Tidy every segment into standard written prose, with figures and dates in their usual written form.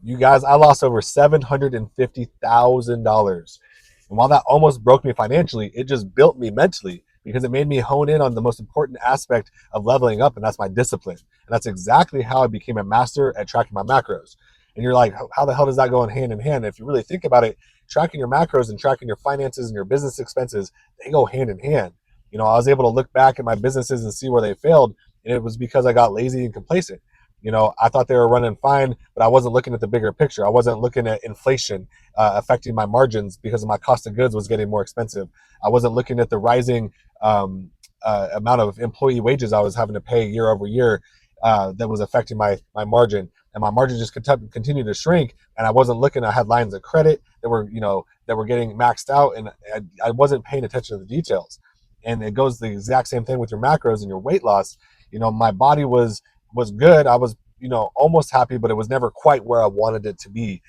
You guys, I lost over $750,000. And while that almost broke me financially, it just built me mentally because it made me hone in on the most important aspect of leveling up, and that's my discipline. And that's exactly how I became a master at tracking my macros. And you're like, how the hell does that go in hand in hand? If you really think about it, tracking your macros and tracking your finances and your business expenses, they go hand in hand. I was able to look back at my businesses and see where they failed, and it was because I got lazy and complacent. I thought they were running fine, but I wasn't looking at the bigger picture. I wasn't looking at inflation affecting my margins because my cost of goods was getting more expensive. I wasn't looking at the rising amount of employee wages I was having to pay year over year that was affecting my margin. And my margin just continued to shrink. And I wasn't looking. I had lines of credit that were getting maxed out, and I wasn't paying attention to the details. And it goes the exact same thing with your macros and your weight loss. My body was good. I was, almost happy, but it was never quite where I wanted it to be.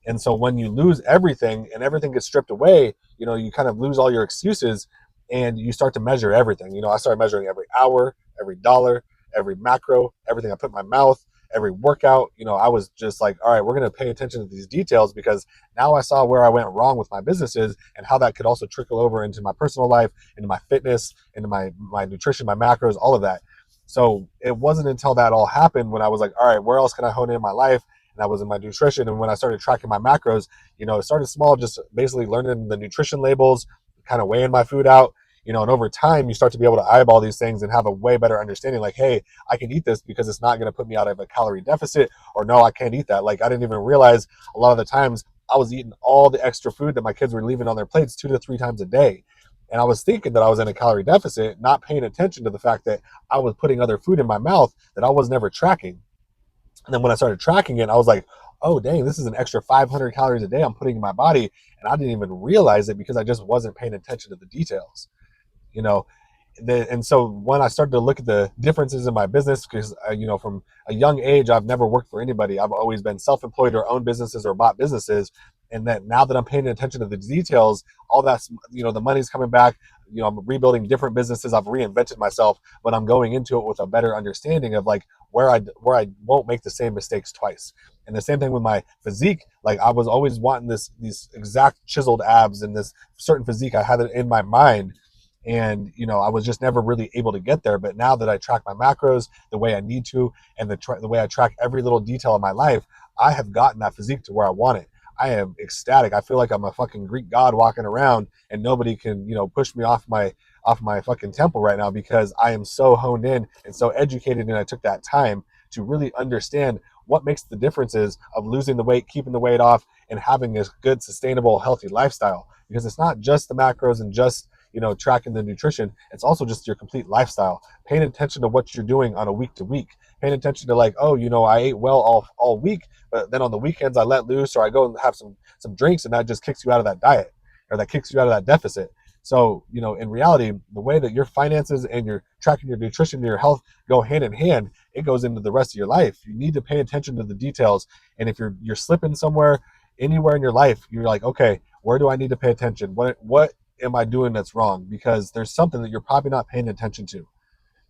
And so when you lose everything and everything gets stripped away, you kind of lose all your excuses and you start to measure everything. I started measuring every hour, every dollar, every macro, everything I put in my mouth, every workout. I was just like, all right, we're going to pay attention to these details because now I saw where I went wrong with my businesses and how that could also trickle over into my personal life, into my fitness, into my nutrition, my macros, all of that. So it wasn't until that all happened when I was like, all right, where else can I hone in my life? And I was in my nutrition. And when I started tracking my macros, it started small, just basically learning the nutrition labels, kind of weighing my food out, and over time you start to be able to eyeball these things and have a way better understanding like, hey, I can eat this because it's not going to put me out of a calorie deficit, or no, I can't eat that. Like I didn't even realize a lot of the times I was eating all the extra food that my kids were leaving on their plates 2 to 3 times a day. And I was thinking that I was in a calorie deficit, not paying attention to the fact that I was putting other food in my mouth that I was never tracking. And then when I started tracking it, I was like, oh, dang, this is an extra 500 calories a day I'm putting in my body. And I didn't even realize it because I just wasn't paying attention to the details. You know, and so when I started to look at the differences in my business, because from a young age I've never worked for anybody. I've always been self-employed or owned businesses or bought businesses, and that now that I'm paying attention to the details, all that's the money's coming back. I'm rebuilding different businesses. I've reinvented myself, but I'm going into it with a better understanding of like where I won't make the same mistakes twice. And the same thing with my physique. Like I was always wanting these exact chiseled abs and this certain physique. I had it in my mind, and I was just never really able to get there. But now that I track my macros the way I need to, and the way I track every little detail of my life, I have gotten that physique to where I want it. I am ecstatic. I feel like I'm a fucking Greek god walking around, and nobody can push me off my fucking temple right now because I am so honed in and so educated, and I took that time to really understand what makes the differences of losing the weight, keeping the weight off, and having a good, sustainable, healthy lifestyle. Because it's not just the macros and just tracking the nutrition. It's also just your complete lifestyle, paying attention to what you're doing on a week to week, paying attention to like, oh, I ate well all week, but then on the weekends I let loose, or I go and have some drinks, and that just kicks you out of that diet, or that kicks you out of that deficit. So in reality, the way that your finances and your tracking your nutrition and your health go hand in hand, it goes into the rest of your life. You need to pay attention to the details. And if you're slipping somewhere, anywhere in your life, you're like, okay, where do I need to pay attention? What am I doing that's wrong? Because there's something that you're probably not paying attention to.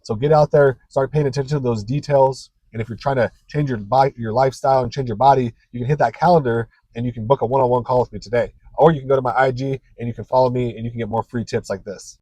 So get out there, start paying attention to those details. And if you're trying to change your lifestyle and change your body, you can hit that calendar and you can book a one-on-one call with me today. Or you can go to my IG and you can follow me and you can get more free tips like this.